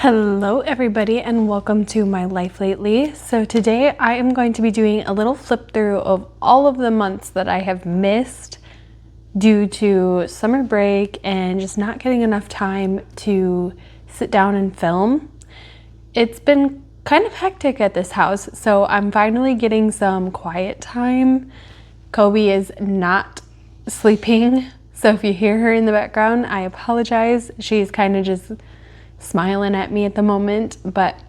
Hello everybody and welcome to my life lately. So today I am going to be doing a little flip through of all of the months that I have missed due to summer break and just not getting enough time to sit down and film. It's been kind of hectic at this house, so I'm finally getting some quiet time. Kobe is not sleeping, so if you hear her in the background, I apologize. She's kind of just smiling at me at the moment, but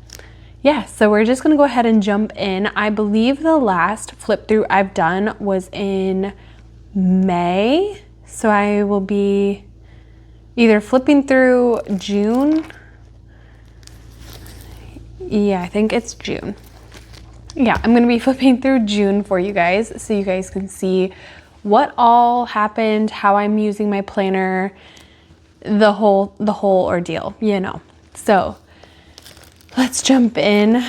yeah, so we're just gonna go ahead and jump in. I believe the last flip through I've done was in May, so I will be either flipping through June. Yeah, I think it's June. Yeah, I'm gonna be flipping through June for you guys so you guys can see what all happened, how I'm using my planner, the whole ordeal, you know. So let's jump in.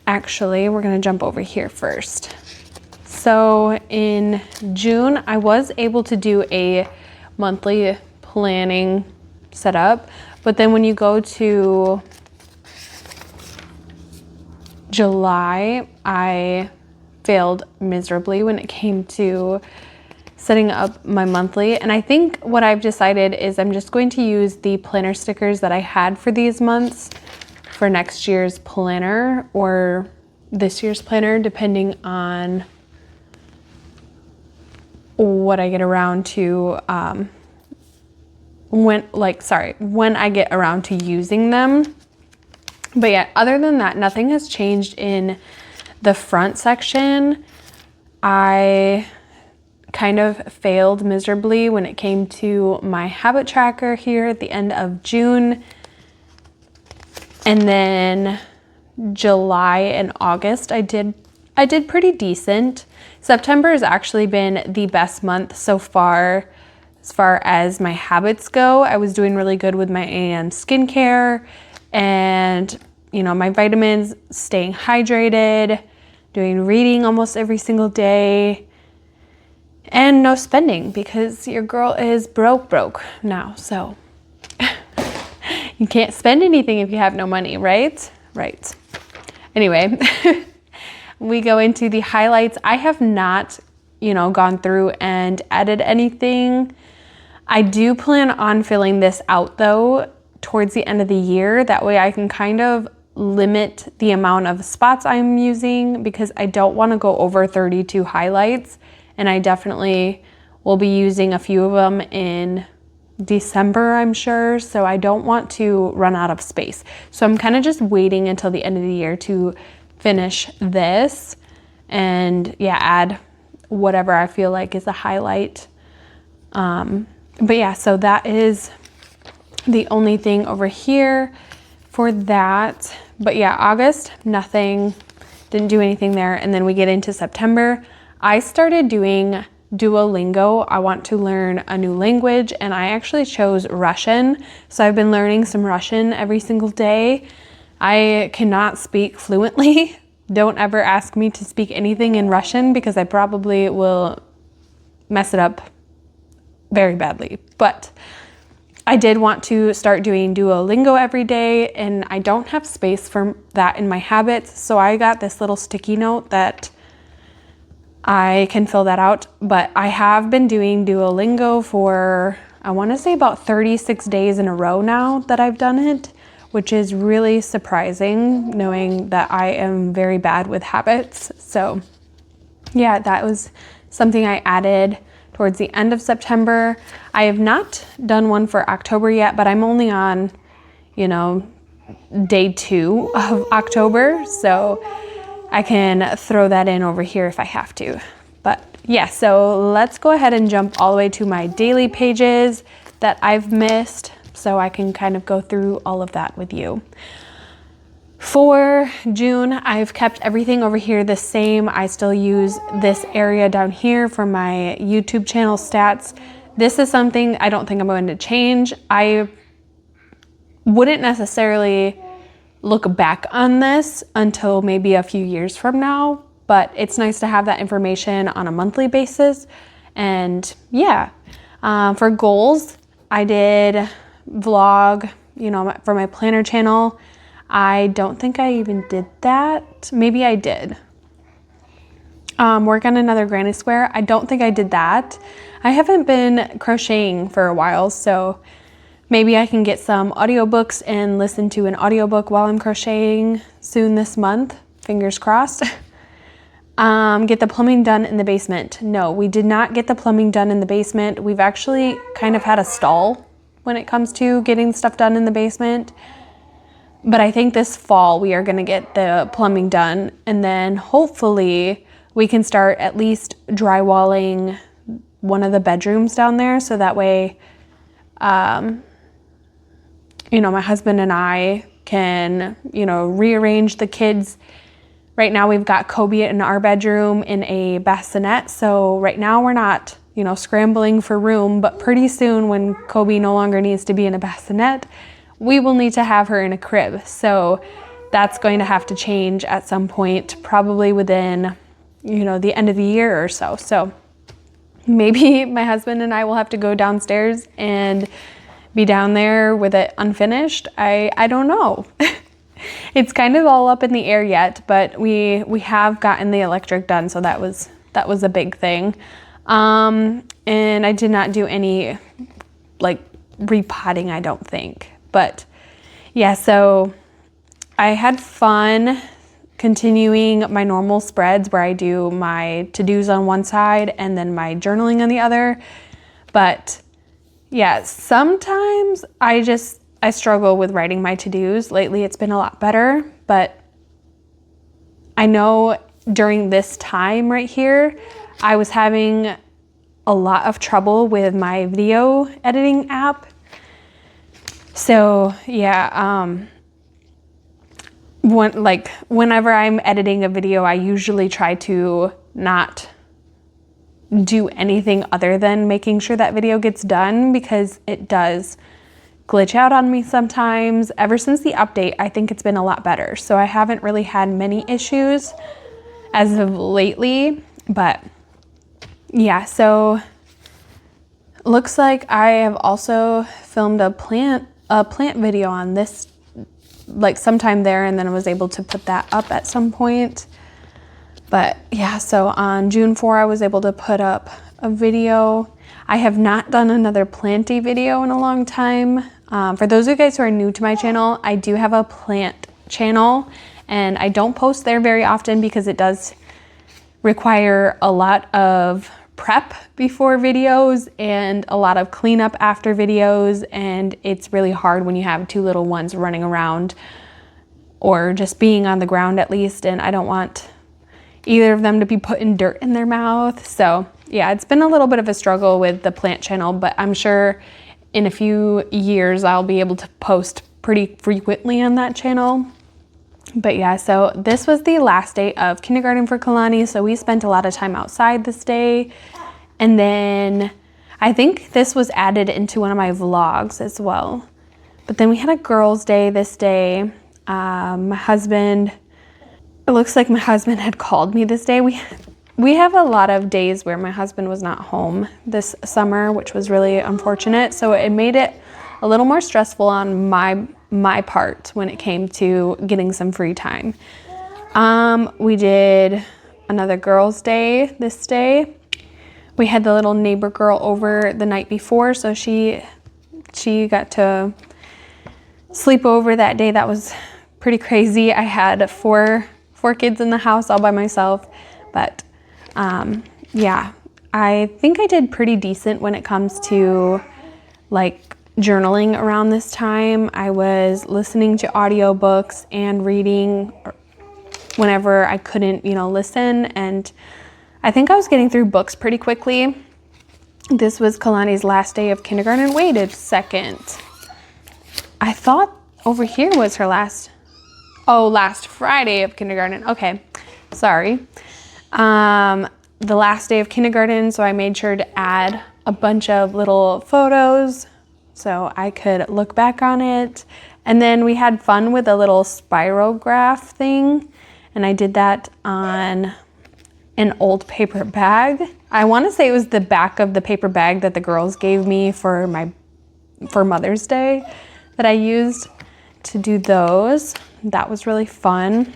Actually, we're gonna jump over here first. So in June, I was able to do a monthly planning setup, but then when you go to July, I failed miserably when it came to setting up my monthly. And I think what I've decided is I'm just going to use the planner stickers that I had for these months for next year's planner or this year's planner, depending on what I get around to, when I get around to using them. But yeah, other than that, nothing has changed in the front section. I kind of failed miserably when it came to my habit tracker here at the end of June. And then July and August, I did pretty decent. September has actually been the best month so far as far as my habits go. I was doing really good with my AM skincare and, you know, my vitamins, staying hydrated, doing reading almost every single day, and no spending because your girl is broke now. So you can't spend anything if you have no money, right? Right. Anyway, we go into the highlights. I have not, gone through and added anything. I do plan on filling this out though towards the end of the year. That way I can kind of limit the amount of spots I'm using because I don't want to go over 32 highlights. And I definitely will be using a few of them in December, I'm sure. So I don't want to run out of space. So I'm kind of just waiting until the end of the year to finish this and add whatever I feel like is a highlight. But yeah, so that is the only thing over here for that. But yeah, August, nothing, didn't do anything there. And then we get into September. I started doing Duolingo. I want to learn a new language and I actually chose Russian. So I've been learning some Russian every single day. I cannot speak fluently. Don't ever ask me to speak anything in Russian because I probably will mess it up very badly. But I did want to start doing Duolingo every day and I don't have space for that in my habits. So I got this little sticky note that I can fill that out, but I have been doing Duolingo for, I want to say about 36 days in a row now that I've done it, which is really surprising knowing that I am very bad with habits. So yeah, that was something I added towards the end of September. I have not done one for October yet, but I'm only on, you know, day 2 of October, so I can throw that in over here if I have to. But yeah, so let's go ahead and jump all the way to my daily pages that I've missed so I can kind of go through all of that with you. For June, I've kept everything over here the same. I still use this area down here for my YouTube channel stats. This is something I don't think I'm going to change. I wouldn't necessarily look back on this until maybe a few years from now, but it's nice to have that information on a monthly basis. And yeah, for goals, I did vlog, you know, for my planner channel. I don't think I even did that. Maybe I did. Work on another granny square. I don't think I did that. I haven't been crocheting for a while, so maybe I can get some audiobooks and listen to an audiobook while I'm crocheting soon this month. Fingers crossed. Get the plumbing done in the basement. No, we did not get the plumbing done in the basement. We've actually kind of had a stall when it comes to getting stuff done in the basement. But I think this fall we are going to get the plumbing done, and then hopefully we can start at least drywalling one of the bedrooms down there, so that way, you know, my husband and I can, you know, rearrange the kids. Right now we've got Kobe in our bedroom in a bassinet, so right now we're not, you know, scrambling for room, but pretty soon when Kobe no longer needs to be in a bassinet, we will need to have her in a crib. So that's going to have to change at some point, probably within, you know, the end of the year or so. So maybe my husband and I will have to go downstairs and be down there with it unfinished. I don't know. It's kind of all up in the air yet, but we have gotten the electric done, so that was a big thing. And I did not do any like repotting, I don't think. But yeah, so I had fun continuing my normal spreads where I do my to-dos on one side and then my journaling on the other. But yeah, sometimes I struggle with writing my to-dos. Lately it's been a lot better, but I know during this time right here, I was having a lot of trouble with my video editing app. So yeah, whenever I'm editing a video, I usually try to not do anything other than making sure that video gets done, because it does glitch out on me sometimes. Ever since the update, I think it's been a lot better. So I haven't really had many issues as of lately, but yeah, so looks like I have also filmed a plant video on this, like sometime there, and then I was able to put that up at some point. But yeah, so on June 4, I was able to put up a video. I have not done another planty video in a long time. For those of you guys who are new to my channel, I do have a plant channel, and I don't post there very often because it does require a lot of prep before videos and a lot of cleanup after videos, and it's really hard when you have 2 little ones running around or just being on the ground at least, and I don't want either of them to be putting dirt in their mouth. So yeah, it's been a little bit of a struggle with the plant channel, but I'm sure in a few years I'll be able to post pretty frequently on that channel. But yeah, so this was the last day of kindergarten for Kalani, so we spent a lot of time outside this day. And then I think this was added into one of my vlogs as well. But then we had a girls' day this day. My husband, it looks like my husband had called me this day. We have a lot of days where my husband was not home this summer, which was really unfortunate. So it made it a little more stressful on my part when it came to getting some free time. We did another girls' day this day. We had the little neighbor girl over the night before, so she got to sleep over that day. That was pretty crazy. I had four kids in the house all by myself, but yeah, I think I did pretty decent when it comes to like journaling around this time. I was listening to audiobooks and reading whenever I couldn't, listen. And I think I was getting through books pretty quickly. This was Kalani's last day of kindergarten. Wait a second. I thought over here was her last Friday of kindergarten. Okay, sorry. The last day of kindergarten, so I made sure to add a bunch of little photos so I could look back on it. And then we had fun with a little spirograph thing, and I did that on an old paper bag. I want to say it was the back of the paper bag that the girls gave me for Mother's Day that I used to do those. That was really fun.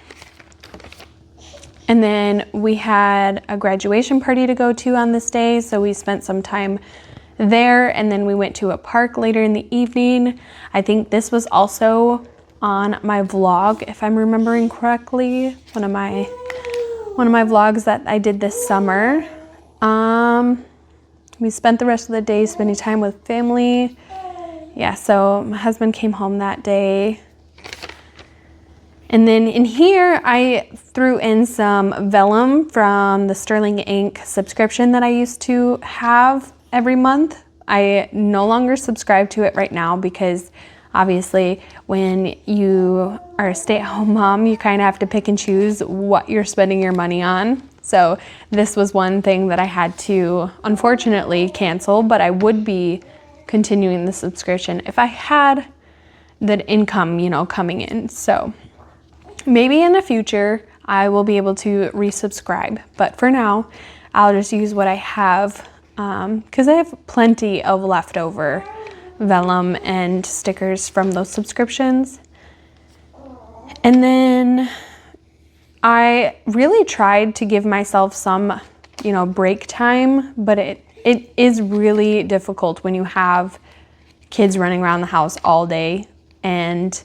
And then we had a graduation party to go to on this day, so we spent some time there, and then we went to a park later in the evening. I think this was also on my vlog, if I'm remembering correctly, one of my vlogs that I did this summer. We spent the rest of the day spending time with family. Yeah, so my husband came home that day. And then in here, I threw in some vellum from the Sterling Ink subscription that I used to have every month. I no longer subscribe to it right now because obviously when you are a stay-at-home mom, you kind of have to pick and choose what you're spending your money on. So this was one thing that I had to unfortunately cancel, but I would be continuing the subscription if I had the income, coming in. So maybe in the future, I will be able to resubscribe. But for now, I'll just use what I have because I have plenty of leftover vellum and stickers from those subscriptions. And then I really tried to give myself some, break time, but it is really difficult when you have kids running around the house all day and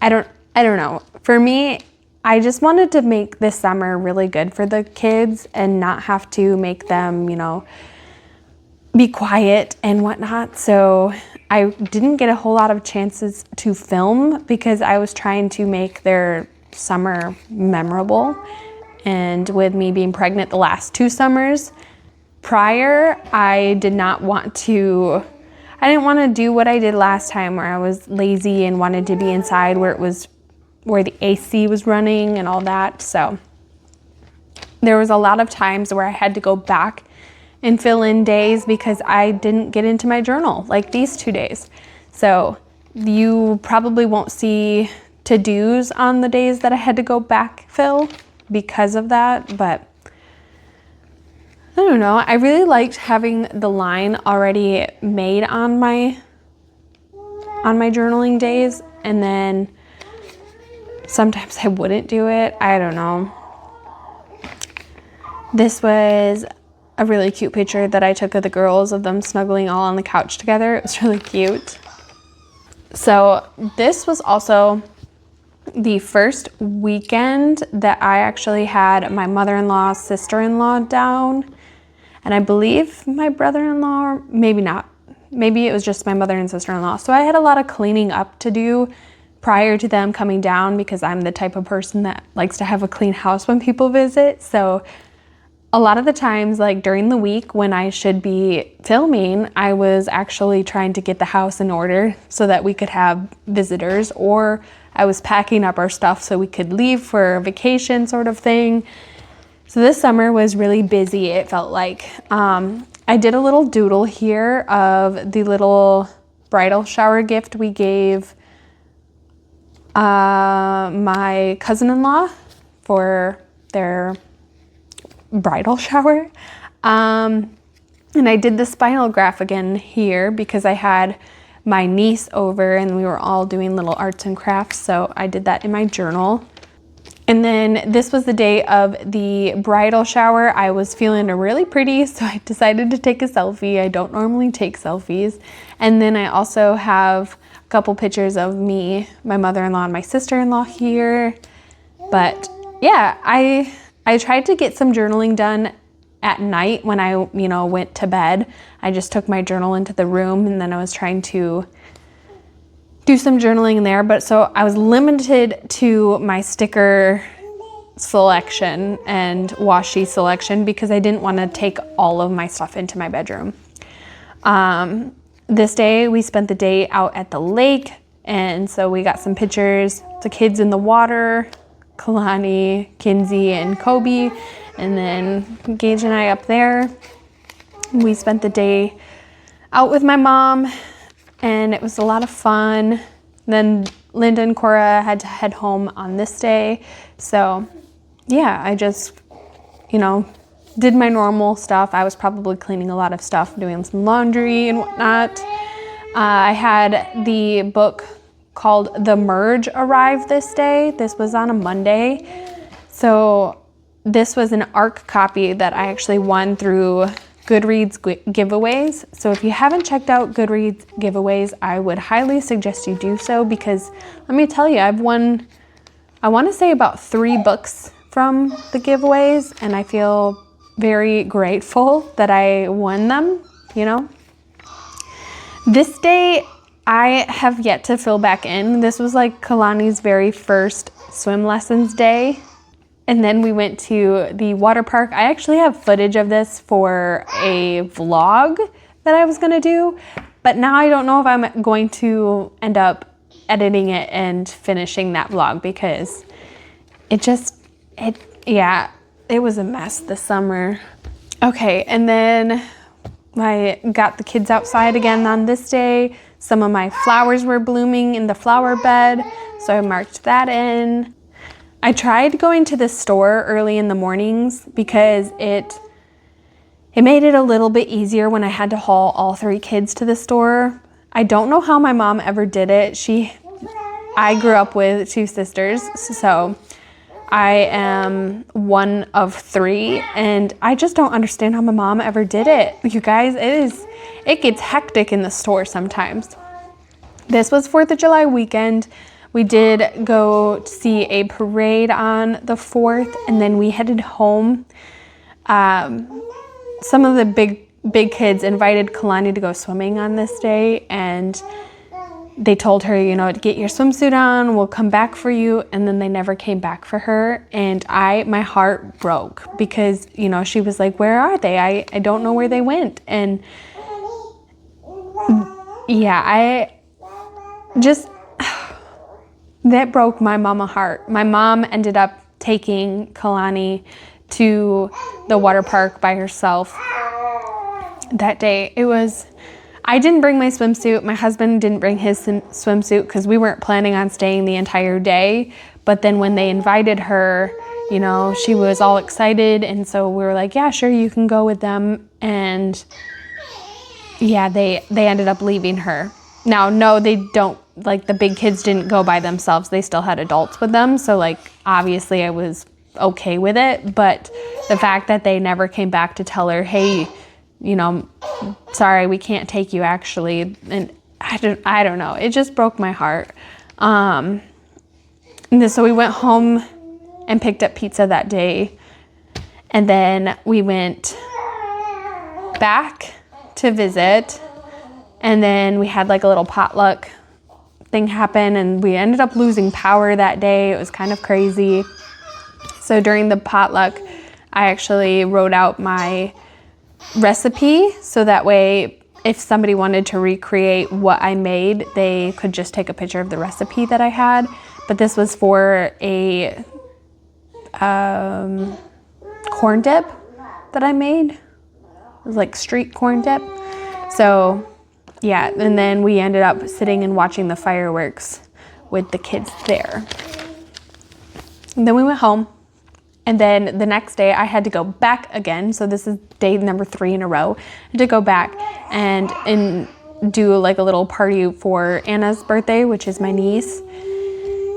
I don't know. For me, I just wanted to make this summer really good for the kids and not have to make them, be quiet and whatnot. So I didn't get a whole lot of chances to film because I was trying to make their summer memorable. And with me being pregnant the last 2 summers prior, I didn't want to do what I did last time where I was lazy and wanted to be inside where the AC was running and all that. So there was a lot of times where I had to go back and fill in days because I didn't get into my journal like these 2 days. So you probably won't see to-dos on the days that I had to go back fill because of that, but I don't know. I really liked having the line already made on my journaling days, and then sometimes I wouldn't do it. I don't know. This was a really cute picture that I took of the girls, of them snuggling all on the couch together. It was really cute. So this was also the first weekend that I actually had my mother-in-law, sister-in-law down. And I believe my brother-in-law, maybe not. Maybe it was just my mother and sister-in-law. So I had a lot of cleaning up to do prior to them coming down because I'm the type of person that likes to have a clean house when people visit. So a lot of the times, like during the week when I should be filming, I was actually trying to get the house in order so that we could have visitors, or I was packing up our stuff so we could leave for a vacation sort of thing. So this summer was really busy, it felt like. I did a little doodle here of the little bridal shower gift we gave my cousin-in-law for their bridal shower. And I did the spinal graph again here because I had my niece over and we were all doing little arts and crafts. So I did that in my journal. And then this was the day of the bridal shower. I was feeling really pretty, so I decided to take a selfie. I don't normally take selfies. And then I also have a couple pictures of me, my mother-in-law, and my sister-in-law here. But yeah, I tried to get some journaling done at night when I, went to bed. I just took my journal into the room, and then I was trying to do some journaling in there. But so I was limited to my sticker selection and washi selection because I didn't want to take all of my stuff into my bedroom. This day we spent the day out at the lake, and so we got some pictures, the kids in the water, Kalani, Kinsey, and Kobe, and then Gage and I up there. We spent the day out with my mom, and it was a lot of fun. Then Linda and Cora had to head home on this day. So yeah, I just, did my normal stuff. I was probably cleaning a lot of stuff, doing some laundry and whatnot. I had the book called The Merge arrive this day. This was on a Monday. So this was an ARC copy that I actually won through Goodreads giveaways. So if you haven't checked out Goodreads giveaways, I would highly suggest you do so, because let me tell you, I've won, I want to say about 3 books from the giveaways, and I feel very grateful that I won them, This day, I have yet to fill back in. This was like Kalani's very first swim lessons day. And then we went to the water park. I actually have footage of this for a vlog that I was gonna do, but now I don't know if I'm going to end up editing it and finishing that vlog, because it was a mess this summer. Okay, and then I got the kids outside again on this day. Some of my flowers were blooming in the flower bed, so I marked that in. I tried going to the store early in the mornings because it made it a little bit easier when I had to haul all 3 kids to the store. I don't know how my mom ever did it. I grew up with 2 sisters, so I am one of 3, and I just don't understand how my mom ever did it. You guys, it gets hectic in the store sometimes. This was 4th of July weekend. We did go see a parade on the 4th, and then we headed home. Some of the big kids invited Kalani to go swimming on this day, and they told her, to get your swimsuit on, we'll come back for you, and then they never came back for her, and my heart broke because, she was like, where are they? I don't know where they went, and yeah, that broke my mama heart. My mom ended up taking Kalani to the water park by herself that day. I didn't bring my swimsuit. My husband didn't bring his swimsuit because we weren't planning on staying the entire day. But then when they invited her, she was all excited. And so we were like, yeah, sure, you can go with them. And yeah, they ended up leaving her. Now, no, they don't, the big kids didn't go by themselves. They still had adults with them. So obviously I was okay with it. But the fact that they never came back to tell her, hey, sorry, we can't take you actually. And I don't know. It just broke my heart. So we went home and picked up pizza that day. And then we went back to visit. And then we had a little potluck thing happen, and we ended up losing power that day. It was kind of crazy. So during the potluck, I actually wrote out my recipe, so that way if somebody wanted to recreate what I made, they could just take a picture of the recipe that I had. But this was for a corn dip that I made. It was street corn dip. So yeah, and then we ended up sitting and watching the fireworks with the kids there. And then we went home. And then the next day I had to go back again. So this is day number 3 in a row. I had to go back and do a little party for Anna's birthday, which is my niece.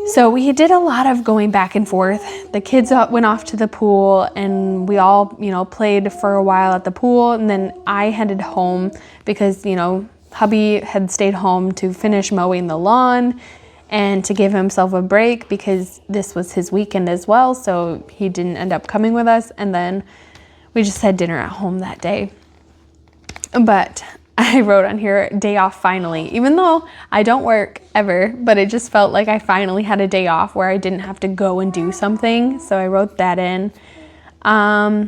So we did a lot of going back and forth. The kids went off to the pool, and we all, played for a while at the pool. And then I headed home because, hubby had stayed home to finish mowing the lawn and to give himself a break because this was his weekend as well. So he didn't end up coming with us. And then we just had dinner at home that day. But I wrote on here, day off finally, even though I don't work ever, but it just felt like I finally had a day off where I didn't have to go and do something. So I wrote that in. I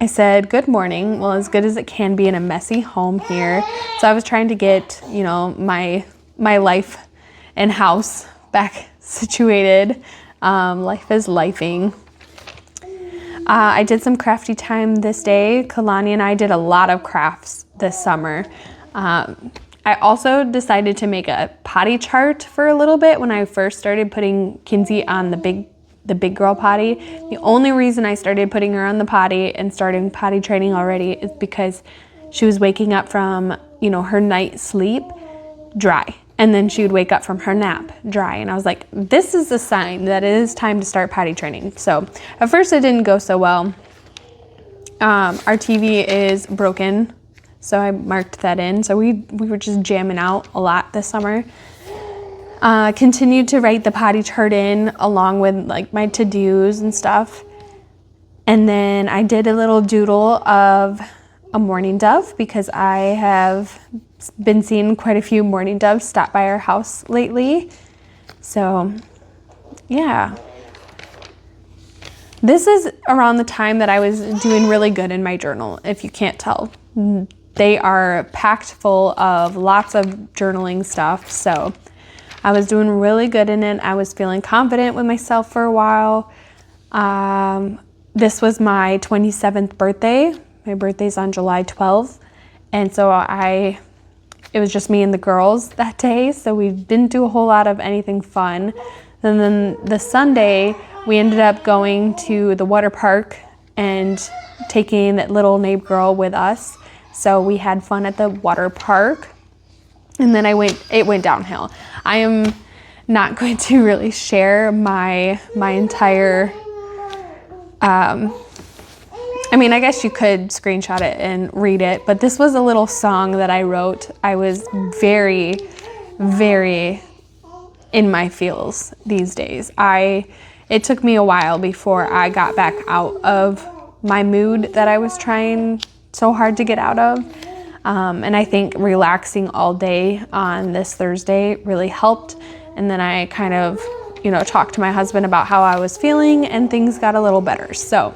said, good morning. Well, as good as it can be in a messy home here. So I was trying to get, you know, my life and house back situated. Life is lifing. I did some crafty time this day. Kalani and I did a lot of crafts this summer. I also decided to make a potty chart for a little bit when I first started putting Kinsey on the big girl potty. The only reason I started putting her on the potty and starting potty training already is because she was waking up from, you know, her night sleep dry. And then she would wake up from her nap dry. And I was like, this is a sign that it is time to start potty training. So at first it didn't go so well. Our TV is broken, so I marked that in. So we were just jamming out a lot this summer. Continued to write the potty chart in along with like my to-dos and stuff. And then I did a little doodle of a mourning dove because I have been seeing quite a few mourning doves stop by our house lately. So yeah. This is around the time that I was doing really good in my journal, if you can't tell. They are packed full of lots of journaling stuff. So I was doing really good in it. I was feeling confident with myself for a while. This was my 27th birthday. My birthday's on July 12th. And so it was just me and the girls that day. So we didn't do a whole lot of anything fun. And then the Sunday, we ended up going to the water park and taking that little neighbor girl with us. So we had fun at the water park. And then it went downhill. I am not going to really share my entire, I guess you could screenshot it and read it, but this was a little song that I wrote. I was very, very in my feels these days. It took me a while before I got back out of my mood that I was trying so hard to get out of. And I think relaxing all day on this Thursday really helped. And then I kind of, talked to my husband about how I was feeling and things got a little better. So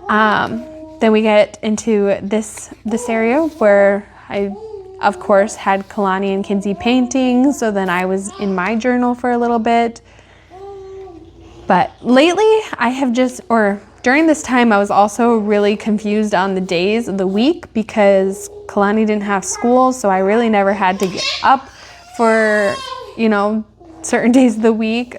then we get into this area where I, of course, had Kalani and Kinsey painting. So then I was in my journal for a little bit. But lately during this time, I was also really confused on the days of the week because Kalani didn't have school, so I really never had to get up for, certain days of the week.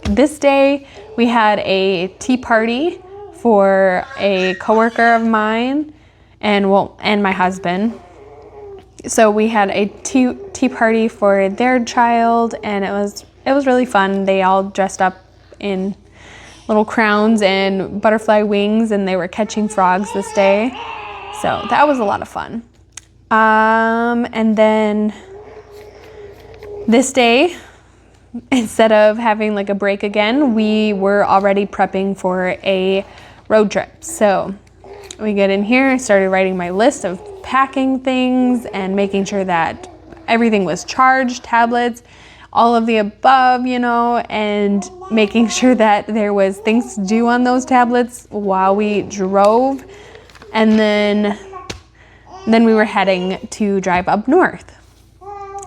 This day, we had a tea party for a coworker of mine and my husband. So we had a tea party for their child, and it was really fun. They all dressed up in little crowns and butterfly wings, and they were catching frogs this day. So that was a lot of fun. And then this day, instead of having like a break again, we were already prepping for a road trip. So we get in here, I started writing my list of packing things and making sure that everything was charged, tablets, all of the above, and making sure that there was things to do on those tablets while we drove. And then we were heading to drive up north.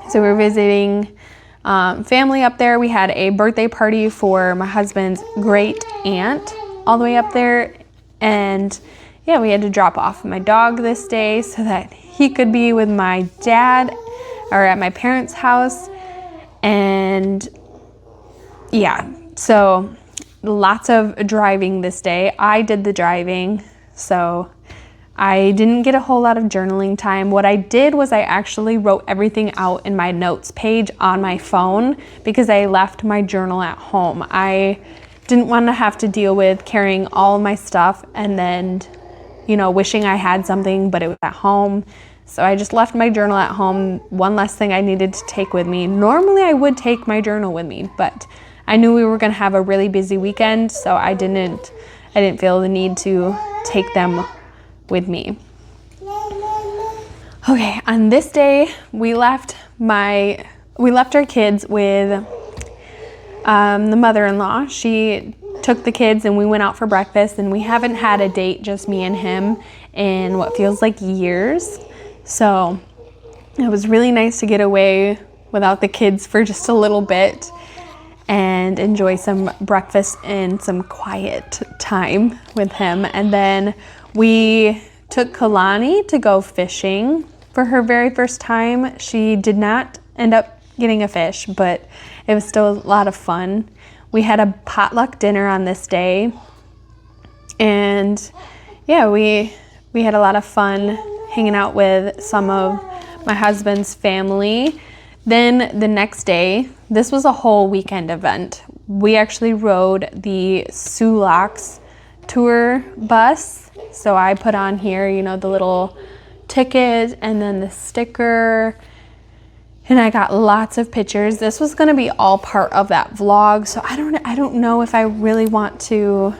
So we were visiting family up there. We had a birthday party for my husband's great aunt all the way up there. And yeah, we had to drop off my dog this day so that he could be with my dad or at my parents' house. And yeah, so lots of driving this day. I did the driving, so I didn't get a whole lot of journaling time. What I did was I actually wrote everything out in my notes page on my phone because I left my journal at home. I didn't want to have to deal with carrying all my stuff and then, wishing I had something, but it was at home. So I just left my journal at home. One less thing I needed to take with me. Normally I would take my journal with me, but I knew we were going to have a really busy weekend, so I didn't I didn't feel the need to take them with me. Okay, on this day, we left our kids with the mother-in-law. She took the kids and we went out for breakfast, and we haven't had a date, just me and him, in what feels like years. So it was really nice to get away without the kids for just a little bit and enjoy some breakfast and some quiet time with him. And then we took Kalani to go fishing for her very first time. She did not end up getting a fish, but it was still a lot of fun. We had a potluck dinner on this day, and yeah, we had a lot of fun hanging out with some of my husband's family. Then the next day, this was a whole weekend event. We actually rode the Sulaks tour bus. So I put on here, you know, the little ticket and then the sticker, and I got lots of pictures. This was gonna be all part of that vlog, so I don't know if I really want to,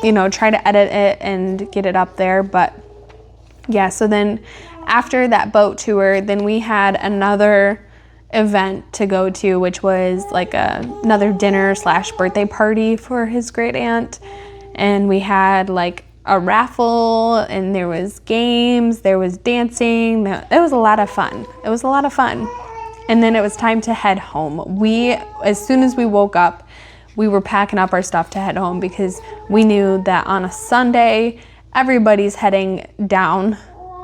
you know, try to edit it and get it up there, but yeah. So then after that boat tour, then we had another event to go to, which was like another dinner / birthday party for his great aunt. And we had like a raffle, and there was games, there was dancing. It was a lot of fun. It was a lot of fun. And then it was time to head home. As soon as we woke up, we were packing up our stuff to head home, because we knew that on a Sunday, everybody's heading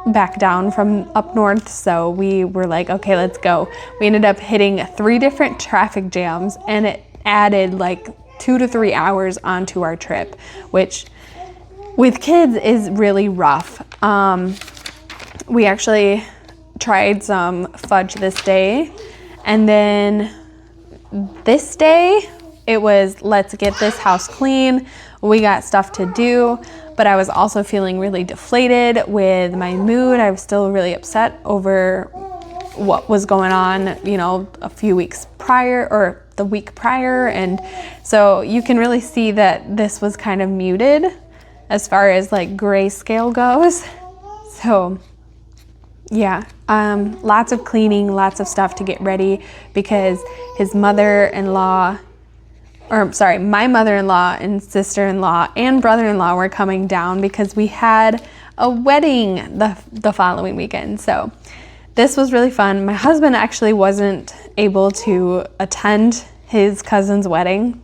back down from up north. So we were like, okay, let's go. We ended up hitting 3 different traffic jams, and it added like 2 to 3 hours onto our trip, which with kids is really rough. We actually tried some fudge this day, and then this day it was, let's get this house clean. We got stuff to do, but I was also feeling really deflated with my mood. I was still really upset over what was going on, you know, a few weeks prior, or the week prior. And so you can really see that this was kind of muted as far as like grayscale goes. So yeah, lots of cleaning, lots of stuff to get ready, because his mother-in-law, my mother-in-law and sister-in-law and brother-in-law were coming down because we had a wedding the following weekend. So this was really fun. My husband actually wasn't able to attend his cousin's wedding,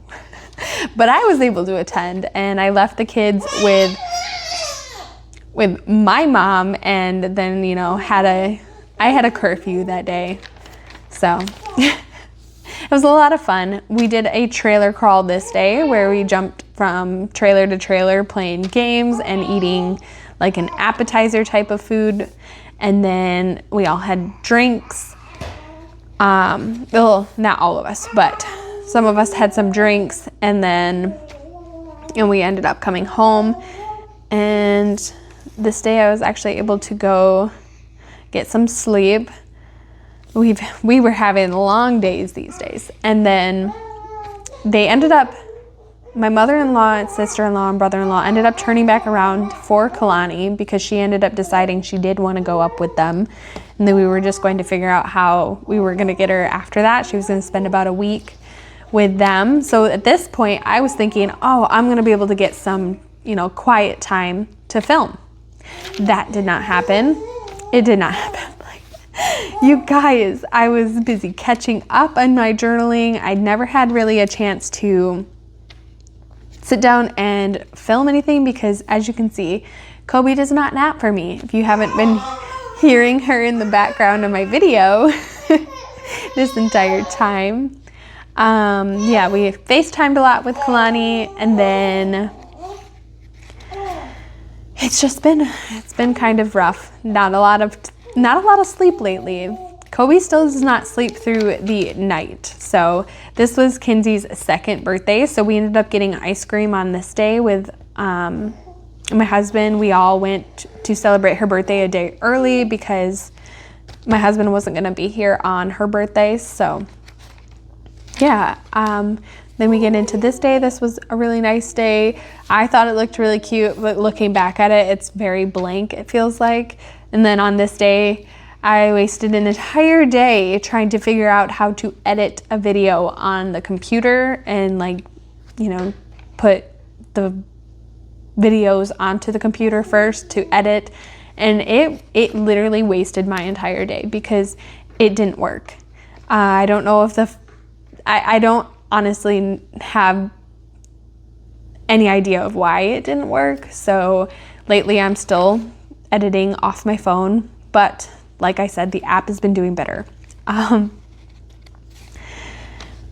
but I was able to attend, and I left the kids with my mom, and then, you know, I had a curfew that day. So it was a lot of fun. We did a trailer crawl this day where we jumped from trailer to trailer playing games and eating like an appetizer type of food. And then we all had drinks. Well, not all of us, but some of us had some drinks, and we ended up coming home. And this day I was actually able to go get some sleep. We were having long days these days. And then my mother-in-law and sister-in-law and brother-in-law ended up turning back around for Kalani, because she ended up deciding she did want to go up with them. And then we were just going to figure out how we were going to get her after that. She was going to spend about a week with them. So at this point I was thinking, oh, I'm going to be able to get some, you know, quiet time to film. That did not happen. It did not happen. You guys, I was busy catching up on my journaling. I'd never had really a chance to sit down and film anything, because as you can see, Kobe does not nap for me. If you haven't been hearing her in the background of my video this entire time. Yeah, we FaceTimed a lot with Kalani, and then it's been kind of rough. Not a lot of sleep lately. Kobe still does not sleep through the night. So this was Kinsey's 2nd birthday. So we ended up getting ice cream on this day with my husband. We all went to celebrate her birthday a day early because my husband wasn't going to be here on her birthday. So yeah, Then we get into this day. This was a really nice day. I thought it looked really cute, but looking back at it, it's very blank, it feels like. And then on this day, I wasted an entire day trying to figure out how to edit a video on the computer and like, you know, put the videos onto the computer first to edit. And it literally wasted my entire day because it didn't work. I don't know if I don't honestly have any idea of why it didn't work. So lately I'm still editing off my phone, but like I said, the app has been doing better. I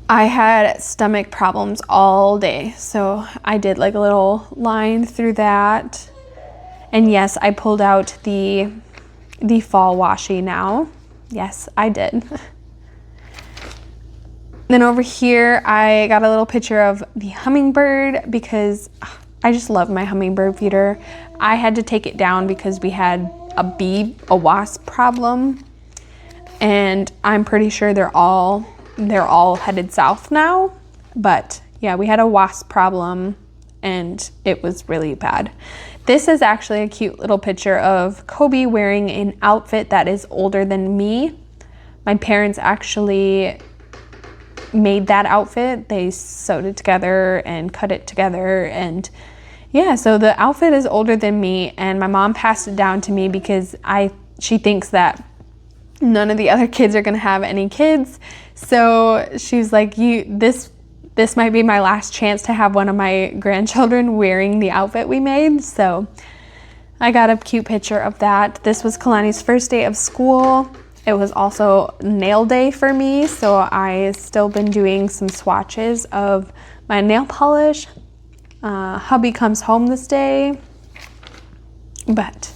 had stomach problems all day, so I did like a little line through that. And yes, I pulled out the fall washi now. Yes, I did. Then over here, I got a little picture of the hummingbird because I just love my hummingbird feeder. I had to take it down because we had a wasp problem, and I'm pretty sure they're all headed south now. But yeah, we had a wasp problem and it was really bad. This is actually a cute little picture of Kobe wearing an outfit that is older than me. My parents actually made that outfit. They sewed it together and cut it together, and yeah, so the outfit is older than me, and my mom passed it down to me because she thinks that none of the other kids are gonna have any kids. So she's like, this might be my last chance to have one of my grandchildren wearing the outfit we made. So I got a cute picture of that. This was Kalani's first day of school. It was also nail day for me, so I still been doing some swatches of my nail polish. Hubby comes home this day, but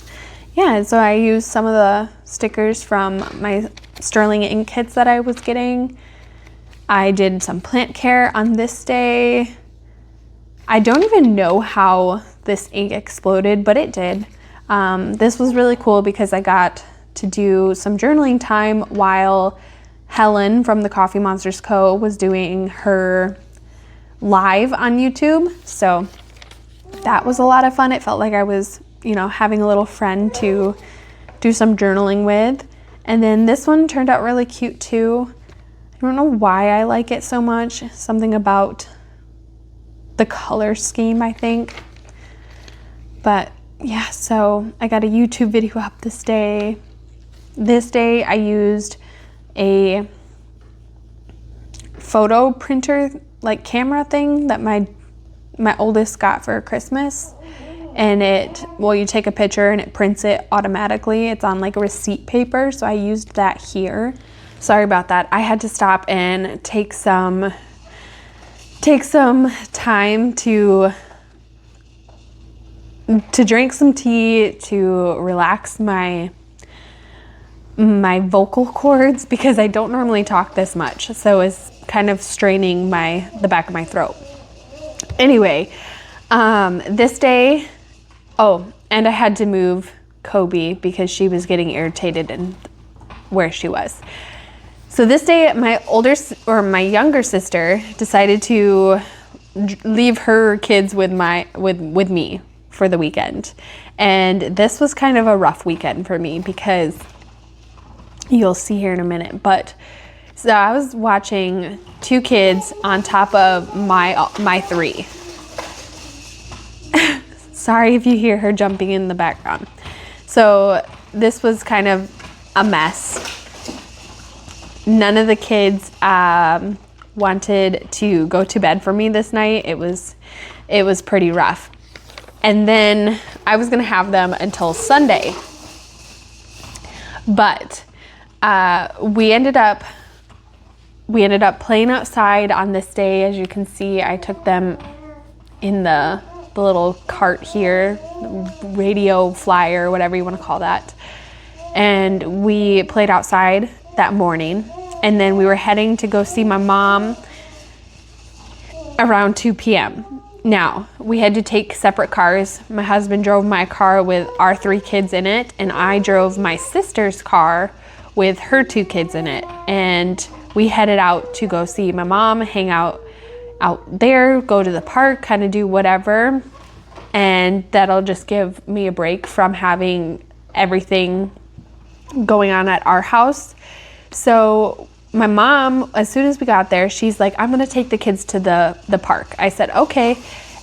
yeah, so I used some of the stickers from my Sterling ink kits that I was getting. I did some plant care on this day. I don't even know how this ink exploded, but it did. This was really cool because I got to do some journaling time while Helen from the Coffee Monsters Co. was doing her live on YouTube. So that was a lot of fun. It felt like I was, you know, having a little friend to do some journaling with. And then this one turned out really cute too. I don't know why I like it so much. Something about the color scheme, I think. But yeah, so I got a YouTube video up this day. This day I used a photo printer, like camera thing that my oldest got for Christmas. And you take a picture and it prints it automatically. It's on like a receipt paper, so I used that here. Sorry about that. I had to stop and take some time to drink some tea, to relax my vocal cords because I don't normally talk this much. So it's kind of straining the back of my throat. Anyway, this day, and I had to move Kobe because she was getting irritated in where she was. So this day, my younger sister decided to leave her kids with me for the weekend. And this was kind of a rough weekend for me because you'll see here in a minute. But so I was watching two kids on top of my three. Sorry if you hear her jumping in the background. So this was kind of a mess. None of the kids wanted to go to bed for me this night. It was pretty rough. And then I was gonna have them until Sunday. But we ended up playing outside on this day. As you can see, I took them in the little cart here, radio flyer, whatever you want to call that. And we played outside that morning. And then we were heading to go see my mom around 2 p.m. Now, we had to take separate cars. My husband drove my car with our 3 kids in it, and I drove my sister's car with her 2 kids in it. And we headed out to go see my mom, hang out out there, go to the park, kind of do whatever. And that'll just give me a break from having everything going on at our house. So my mom, as soon as we got there, she's like, I'm gonna take the kids to the park. I said, okay.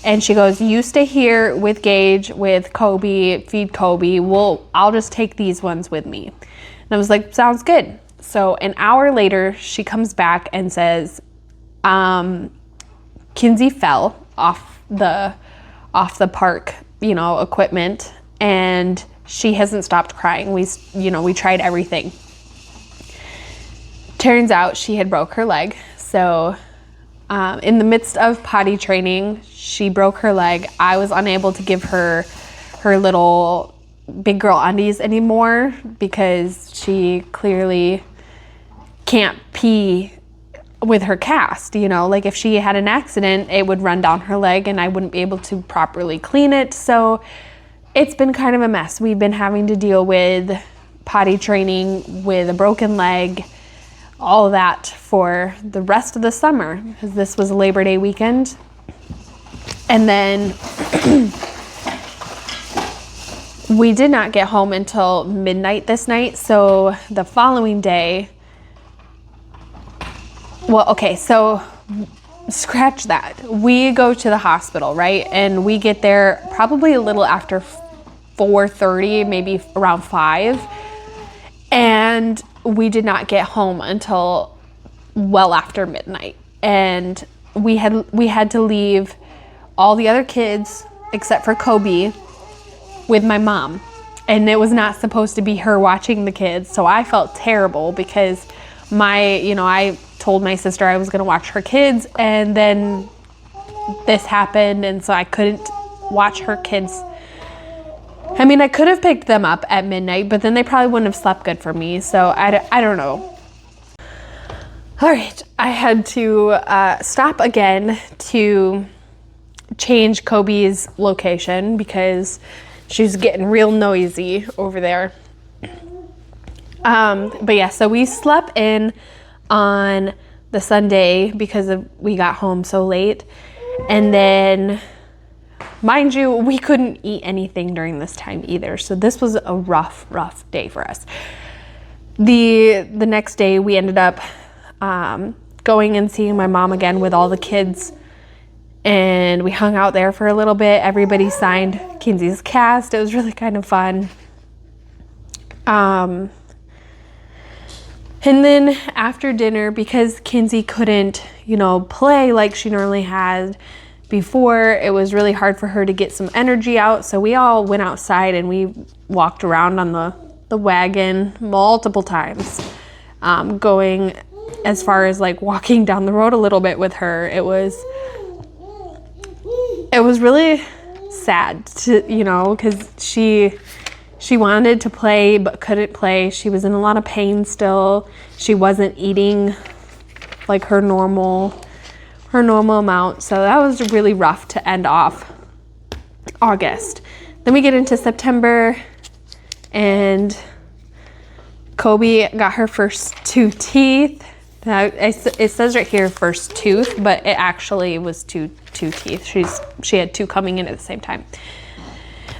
And she goes, you stay here with Gage, with Kobe, feed Kobe. I'll just take these ones with me. And I was like, sounds good. So an hour later, she comes back and says, Kinsey fell off the park, equipment, and she hasn't stopped crying. We tried everything. Turns out she had broke her leg. So in the midst of potty training, she broke her leg. I was unable to give her little big girl undies anymore because she clearly can't pee with her cast. Like if she had an accident, it would run down her leg and I wouldn't be able to properly clean it. So it's been kind of a mess. We've been having to deal with potty training with a broken leg, all of that for the rest of the summer, because this was Labor Day weekend. And then we did not get home until midnight this night. So the following day, so scratch that. We go to the hospital, right? And we get there probably a little after 4:30, maybe around 5. And we did not get home until well after midnight. And we had to leave all the other kids except for Kobe with my mom. And it was not supposed to be her watching the kids. So I felt terrible because I told my sister I was going to watch her kids, and then this happened, and so I couldn't watch her kids. I mean, I could have picked them up at midnight, but then they probably wouldn't have slept good for me, so I don't know. All right, I had to stop again to change Kobe's location because she was getting real noisy over there. But yeah, so we slept in on the Sunday because we got home so late. And then, mind you, we couldn't eat anything during this time either. So this was a rough day for us. The next day we ended up going and seeing my mom again with all the kids. And we hung out there for a little bit. Everybody signed Kinsey's cast. It was really kind of fun. And then after dinner, because Kinsey couldn't, play like she normally had before, it was really hard for her to get some energy out. So we all went outside and we walked around on the wagon multiple times, going as far as like walking down the road a little bit with her. It was really sad to, because she wanted to play but couldn't play. She was in a lot of pain still. She wasn't eating like her normal amount. So that was really rough to end off August. Then we get into September and Kobe got her first 2 teeth. Now, it says right here first tooth, but it actually was two teeth. She had 2 coming in at the same time.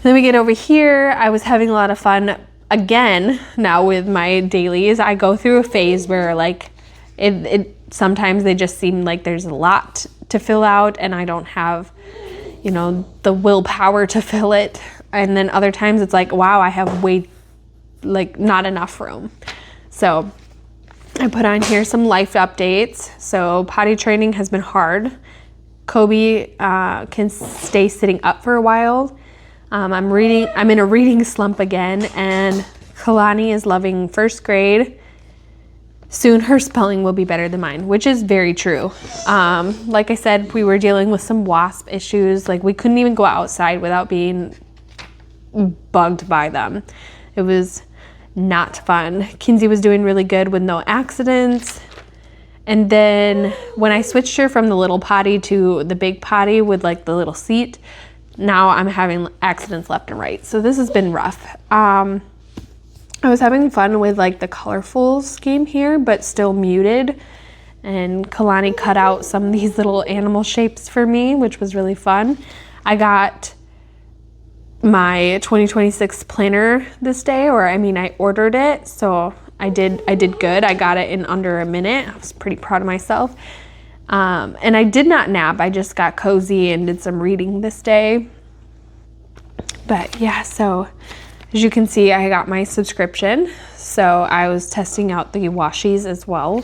Then we get over here. I was having a lot of fun again now with my dailies. I go through a phase where like it sometimes they just seem like there's a lot to fill out and I don't have, the willpower to fill it. And then other times it's like, wow, I have not enough room. So I put on here some life updates. So potty training has been hard. Kobe can stay sitting up for a while. I'm in a reading slump again, and Kalani is loving first grade. Soon her spelling will be better than mine, which is very true. Like I said, we were dealing with some wasp issues. Like we couldn't even go outside without being bugged by them. It was not fun. Kinsey was doing really good with no accidents. And then when I switched her from the little potty to the big potty with like the little seat, now I'm having accidents left and right. So this has been rough. I was having fun with like the colorful scheme here, but still muted. and Kalani cut out some of these little animal shapes for me, which was really fun. I got my 2026 planner this day, or I ordered it, so I did good. I got it in under a minute. I was pretty proud of myself. And I did not nap. I just got cozy and did some reading this day. But yeah, so as you can see, I got my subscription. So I was testing out the washies as well.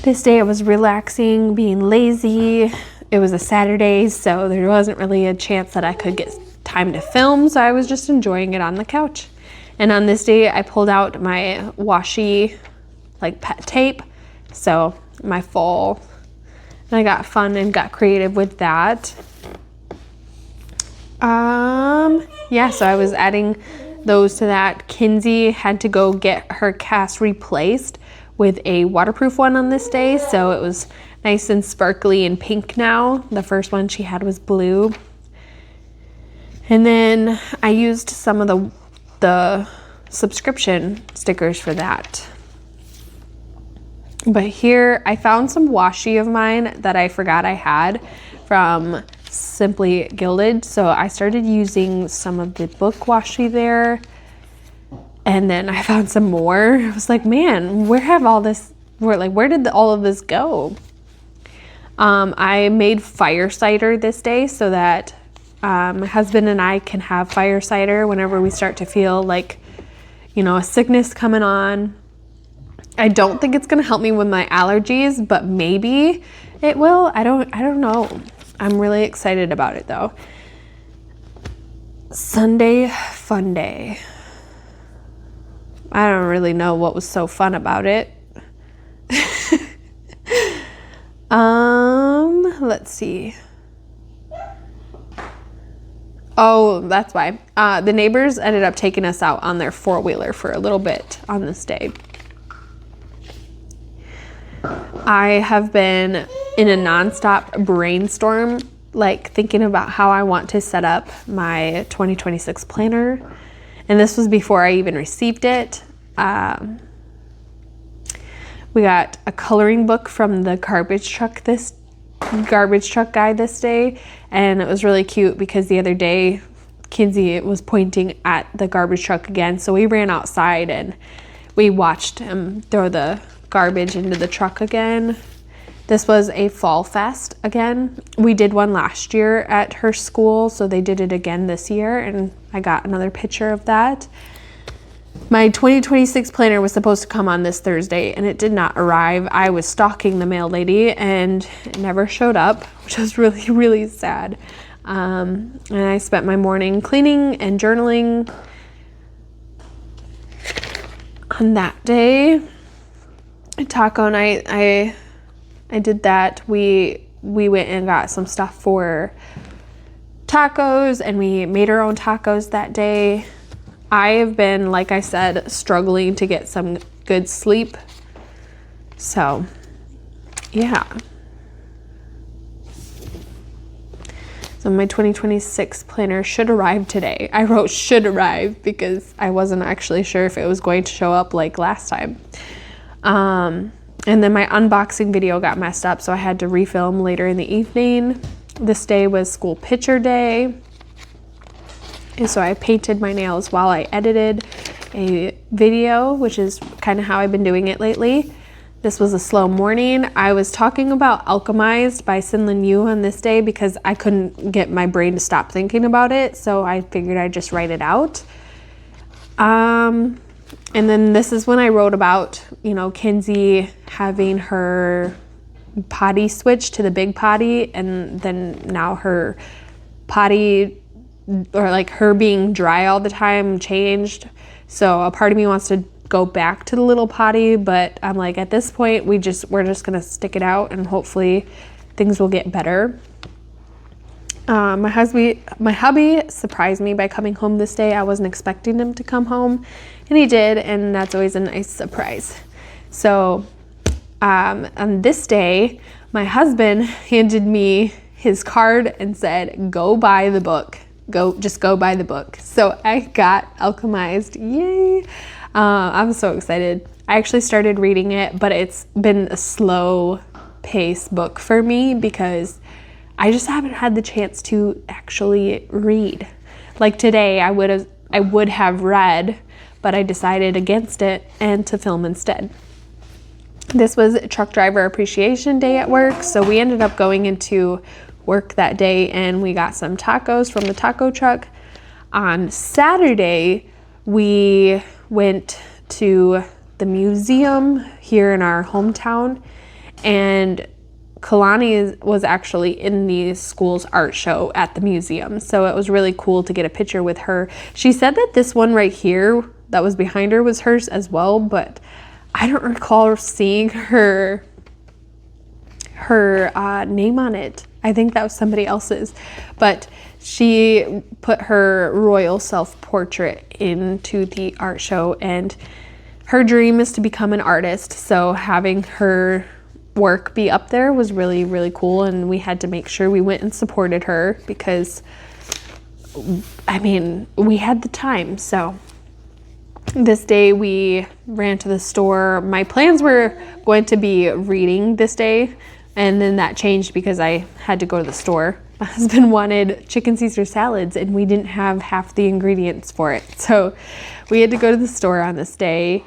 This day I was relaxing, being lazy. It was a Saturday, so there wasn't really a chance that I could get time to film. So I was just enjoying it on the couch. And on this day, I pulled out my washi like pet tape. So my fall, and I got fun and got creative with that. Yeah, so I was adding those to that. Kinsey had to go get her cast replaced with a waterproof one on this day, so it was nice and sparkly and pink now. The first one she had was blue. And then I used some of the subscription stickers for that. But here I found some washi of mine that I forgot I had from Simply Gilded. So I started using some of the book washi there. And then I found some more. I was like, man, where did all of this go? I made fire cider this day so that my husband and I can have fire cider whenever we start to feel like, a sickness coming on. I don't think it's gonna help me with my allergies, but maybe it will. I don't know. I'm really excited about it though. Sunday fun day. I don't really know what was so fun about it. Let's see. Oh, that's why. The neighbors ended up taking us out on their four-wheeler for a little bit on this day. I have been in a nonstop brainstorm, like thinking about how I want to set up my 2026 planner. And this was before I even received it. We got a coloring book from the garbage truck guy this day, and it was really cute because the other day Kinsey was pointing at the garbage truck again, so we ran outside and we watched him throw the garbage into the truck again. This was a fall fest again. We did one last year at her school, so they did it again this year, and I got another picture of that. My 2026 planner was supposed to come on this Thursday, and it did not arrive. I was stalking the mail lady, and it never showed up, which was really, really sad. And I spent my morning cleaning and journaling on that day. Taco night, I did that. We went and got some stuff for tacos, and we made our own tacos that day. I have been, like I said, struggling to get some good sleep. So, yeah. So my 2026 planner should arrive today. I wrote should arrive because I wasn't actually sure if it was going to show up like last time. And then my unboxing video got messed up, so I had to refilm later in the evening. This day was school picture day. And so I painted my nails while I edited a video, which is kind of how I've been doing it lately. This was a slow morning. I was talking about Alchemized by Sinlin Yu on this day because I couldn't get my brain to stop thinking about it, so I figured I'd just write it out. And then this is when I wrote about, Kinsey having her potty switch to the big potty, and then now her potty, or like her being dry all the time, changed. So a part of me wants to go back to the little potty, but I'm like, at this point, we're just gonna stick it out and hopefully things will get better. My hubby surprised me by coming home this day. I wasn't expecting him to come home, and he did, and that's always a nice surprise. So on this day, my husband handed me his card and said, go buy the book. Just go buy the book. So I got Alchemized. Yay. I'm so excited. I actually started reading it, but it's been a slow pace book for me because I just haven't had the chance to actually read. Like today, I would have read, but I decided against it and to film instead. This was Truck Driver Appreciation Day at work, so we ended up going into work that day and we got some tacos from the taco truck. On Saturday, we went to the museum here in our hometown, and Kalani was actually in the school's art show at the museum, so it was really cool to get a picture with her. She said that this one right here that was behind her was hers as well, but I don't recall seeing her name on it. I think that was somebody else's, but she put her royal self-portrait into the art show, and her dream is to become an artist, so having her work be up there was really, really cool, and we had to make sure we went and supported her because, I mean, we had the time. So this day we ran to the store. My plans were going to be reading this day, and then that changed because I had to go to the store. My husband wanted chicken Caesar salads and we didn't have half the ingredients for it. So we had to go to the store on this day.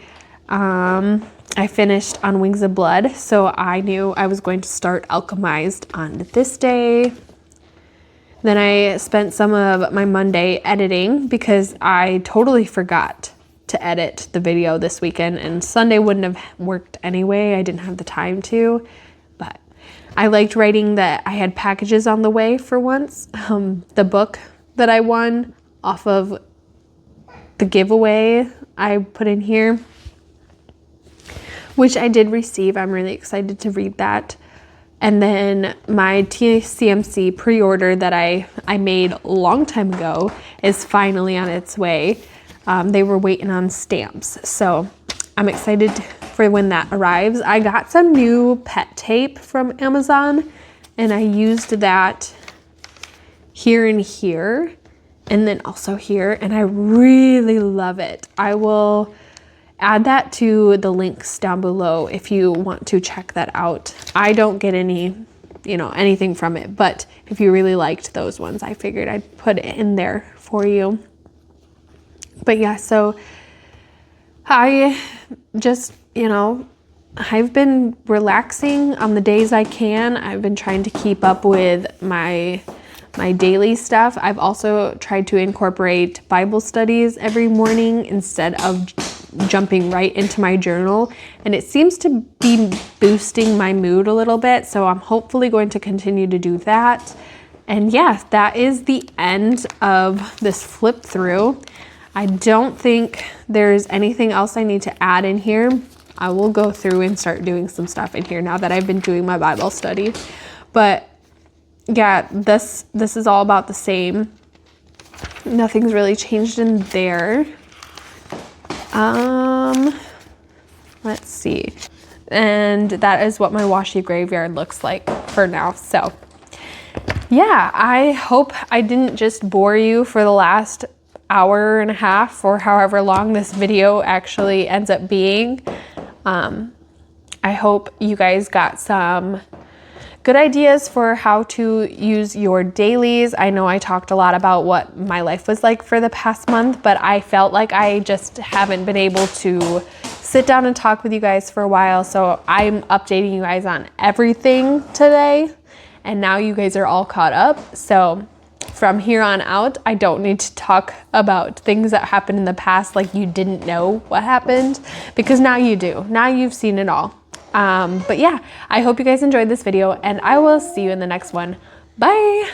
I finished on Wings of Blood, so I knew I was going to start Alchemized on this day. Then I spent some of my Monday editing because I totally forgot to edit the video this weekend, and Sunday wouldn't have worked anyway. I didn't have the time to, but I liked writing that I had packages on the way for once. The book that I won off of the giveaway I put in here, which I did receive. I'm really excited to read that. And then my TCMC pre-order that I made a long time ago is finally on its way. They were waiting on stamps, so I'm excited for when that arrives. I got some new pet tape from Amazon, and I used that here and here, and then also here, and I really love it. I will add that to the links down below if you want to check that out. I don't get anything from it, but if you really liked those ones, I figured I'd put it in there for you. But yeah, so I just, I've been relaxing on the days I can. I've been trying to keep up with my daily stuff. I've also tried to incorporate Bible studies every morning instead of jumping right into my journal, and it seems to be boosting my mood a little bit, so I'm hopefully going to continue to do that. And yeah, that is the end of this flip through. I don't think there's anything else I need to add in here. I will go through and start doing some stuff in here now that I've been doing my Bible study. But yeah, this is all about the same. Nothing's really changed in there. Let's see. And that is what my washi graveyard looks like for now. So yeah, I hope I didn't just bore you for the last hour and a half or however long this video actually ends up being. I hope you guys got some good ideas for how to use your dailies. I know I talked a lot about what my life was like for the past month, but I felt like I just haven't been able to sit down and talk with you guys for a while. So I'm updating you guys on everything today, and now you guys are all caught up. So from here on out, I don't need to talk about things that happened in the past like you didn't know what happened, because now you do. Now you've seen it all. But yeah, I hope you guys enjoyed this video, and I will see you in the next one. Bye.